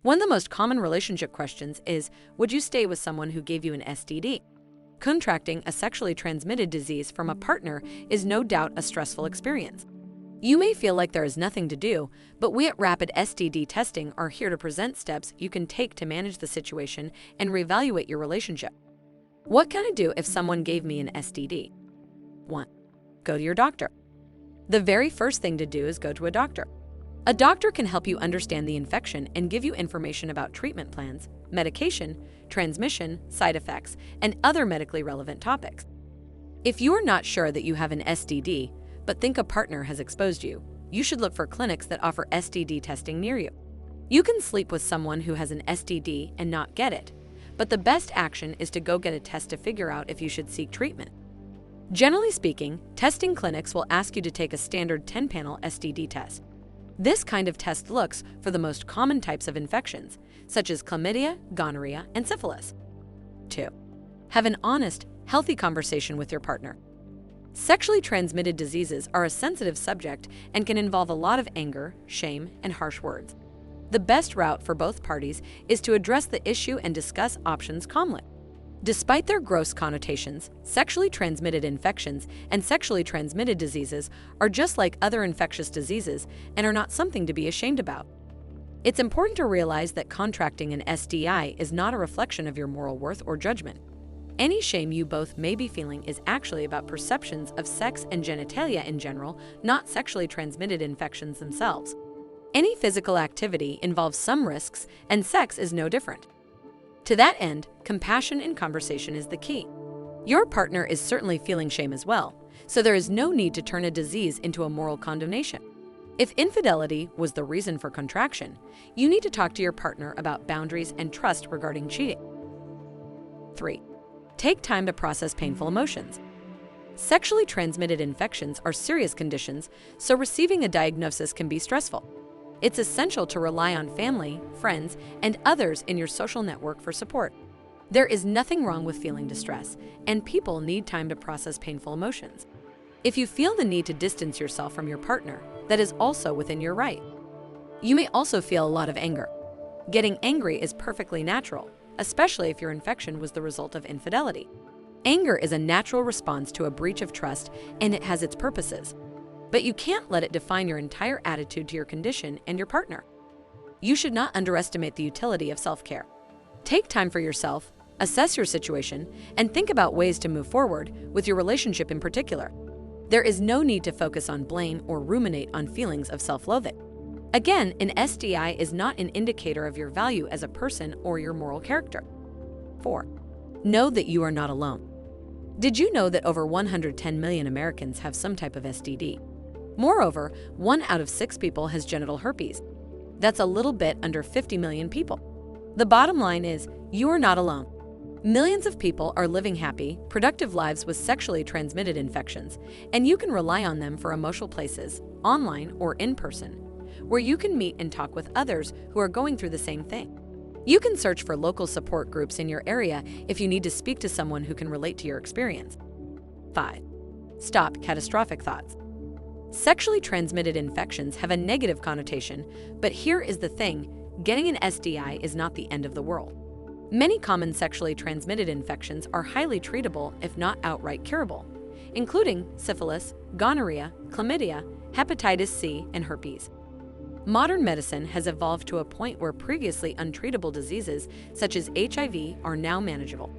One of the most common relationship questions is, would you stay with someone who gave you an STD? Contracting a sexually transmitted disease from a partner is no doubt a stressful experience. You may feel like there is nothing to do, but we at Rapid STD Testing are here to present steps you can take to manage the situation and reevaluate your relationship. What can I do if someone gave me an STD? 1. Go to your doctor. The very first thing to do is go to a doctor. A doctor can help you understand the infection and give you information about treatment plans, medication, transmission, side effects, and other medically relevant topics. If you are not sure that you have an STD, but think a partner has exposed you, you should look for clinics that offer STD testing near you. You can sleep with someone who has an STD and not get it, but the best action is to go get a test to figure out if you should seek treatment. Generally speaking, testing clinics will ask you to take a standard 10-panel STD test. This kind of test looks for the most common types of infections, such as chlamydia, gonorrhea, and syphilis. 2. Have an honest, healthy conversation with your partner. Sexually transmitted diseases are a sensitive subject and can involve a lot of anger, shame, and harsh words. The best route for both parties is to address the issue and discuss options calmly. Despite their gross connotations, sexually transmitted infections and sexually transmitted diseases are just like other infectious diseases and are not something to be ashamed about. It's important to realize that contracting an STI is not a reflection of your moral worth or judgment. Any shame you both may be feeling is actually about perceptions of sex and genitalia in general, not sexually transmitted infections themselves. Any physical activity involves some risks, and sex is no different. To that end, compassion in conversation is the key. Your partner is certainly feeling shame as well, so there is no need to turn a disease into a moral condemnation. If infidelity was the reason for contraction, you need to talk to your partner about boundaries and trust regarding cheating. 3. Take time to process painful emotions. Sexually transmitted infections are serious conditions, so receiving a diagnosis can be stressful. It's essential to rely on family, friends, and others in your social network for support. There is nothing wrong with feeling distress, and people need time to process painful emotions. If you feel the need to distance yourself from your partner, that is also within your right. You may also feel a lot of anger. Getting angry is perfectly natural, especially if your infection was the result of infidelity. Anger is a natural response to a breach of trust, and it has its purposes. But you can't let it define your entire attitude to your condition and your partner. You should not underestimate the utility of self-care. Take time for yourself, assess your situation, and think about ways to move forward with your relationship in particular. There is no need to focus on blame or ruminate on feelings of self-loathing. Again, an STI is not an indicator of your value as a person or your moral character. 4. Know that you are not alone. Did you know that over 110 million Americans have some type of STD? Moreover, 1 out of 6 people has genital herpes. That's a little bit under 50 million people. The bottom line is, you are not alone. Millions of people are living happy, productive lives with sexually transmitted infections, and you can rely on them for emotional places, online or in person, where you can meet and talk with others who are going through the same thing. You can search for local support groups in your area if you need to speak to someone who can relate to your experience. 5. Stop catastrophic thoughts. Sexually transmitted infections have a negative connotation, but here is the thing, getting an STI is not the end of the world. Many common sexually transmitted infections are highly treatable, if not outright curable, including syphilis, gonorrhea, chlamydia, hepatitis C, and herpes. Modern medicine has evolved to a point where previously untreatable diseases, such as HIV, are now manageable.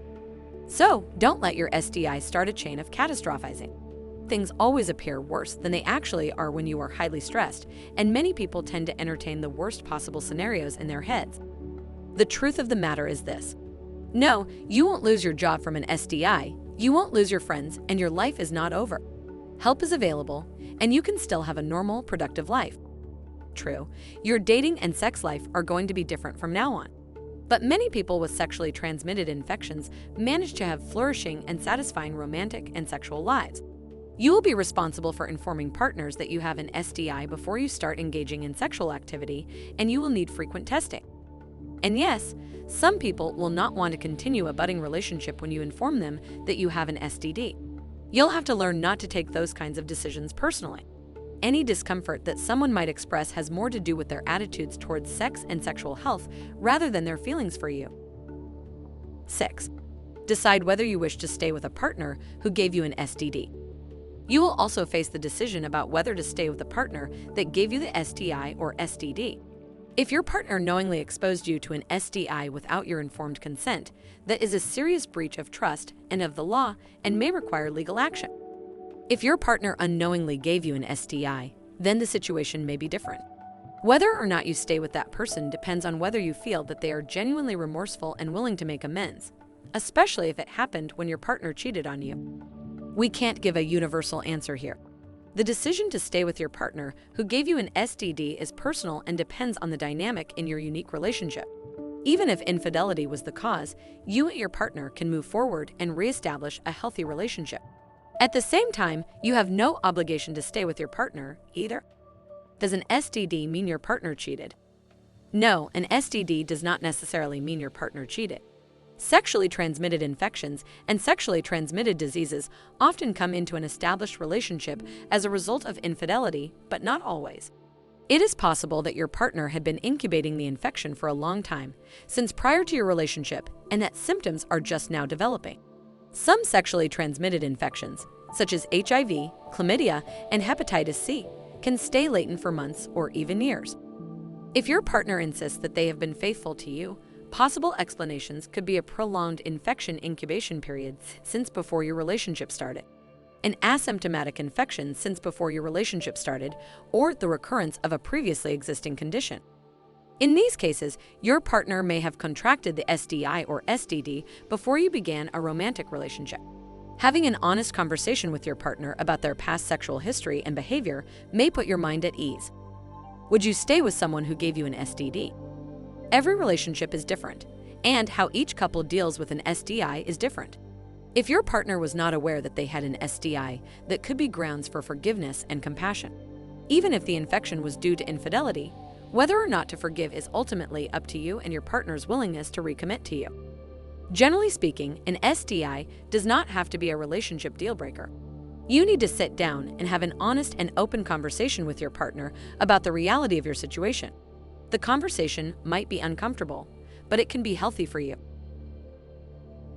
So, don't let your STI start a chain of catastrophizing. Things always appear worse than they actually are when you are highly stressed, and many people tend to entertain the worst possible scenarios in their heads. The truth of the matter is this. No, you won't lose your job from an STI, you won't lose your friends, and your life is not over. Help is available, and you can still have a normal, productive life. True, your dating and sex life are going to be different from now on. But many people with sexually transmitted infections manage to have flourishing and satisfying romantic and sexual lives. You will be responsible for informing partners that you have an STI before you start engaging in sexual activity, and you will need frequent testing. And yes, some people will not want to continue a budding relationship when you inform them that you have an STD. You'll have to learn not to take those kinds of decisions personally. any discomfort that someone might express has more to do with their attitudes towards sex and sexual health rather than their feelings for you. 6. Decide whether you wish to stay with a partner who gave you an STD. You will also face the decision about whether to stay with a partner that gave you the STI or STD. If your partner knowingly exposed you to an STI without your informed consent, that is a serious breach of trust and of the law and may require legal action. If your partner unknowingly gave you an STI, then the situation may be different. Whether or not you stay with that person depends on whether you feel that they are genuinely remorseful and willing to make amends, especially if it happened when your partner cheated on you. We can't give a universal answer here. The decision to stay with your partner who gave you an STD is personal and depends on the dynamic in your unique relationship. Even if infidelity was the cause, you and your partner can move forward and reestablish a healthy relationship. At the same time, you have no obligation to stay with your partner either. Does an STD mean your partner cheated? No, an STD does not necessarily mean your partner cheated. Sexually transmitted infections and sexually transmitted diseases often come into an established relationship as a result of infidelity, but not always. It is possible that your partner had been incubating the infection for a long time, since prior to your relationship, and that symptoms are just now developing. Some sexually transmitted infections, such as HIV, chlamydia, and hepatitis C, can stay latent for months or even years. If your partner insists that they have been faithful to you, possible explanations could be a prolonged infection incubation period since before your relationship started, an asymptomatic infection since before your relationship started, or the recurrence of a previously existing condition. In these cases, your partner may have contracted the STI or STD before you began a romantic relationship. Having an honest conversation with your partner about their past sexual history and behavior may put your mind at ease. Would you stay with someone who gave you an STD? Every relationship is different, and how each couple deals with an STI is different. If your partner was not aware that they had an STI, that could be grounds for forgiveness and compassion. Even if the infection was due to infidelity, whether or not to forgive is ultimately up to you and your partner's willingness to recommit to you. Generally speaking, an STI does not have to be a relationship deal breaker. You need to sit down and have an honest and open conversation with your partner about the reality of your situation. The conversation might be uncomfortable, but it can be healthy for you.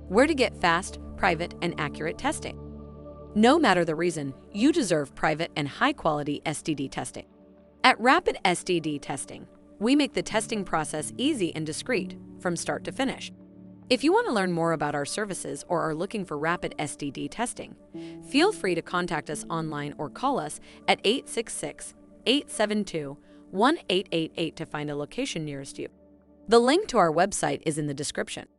Where to get fast, private, and accurate testing? No matter the reason, you deserve private and high-quality STD testing. At Rapid STD Testing, we make the testing process easy and discreet from start to finish. If you want to learn more about our services or are looking for Rapid STD testing, feel free to contact us online or call us at 866-872-1888 to find a location nearest you. The link to our website is in the description.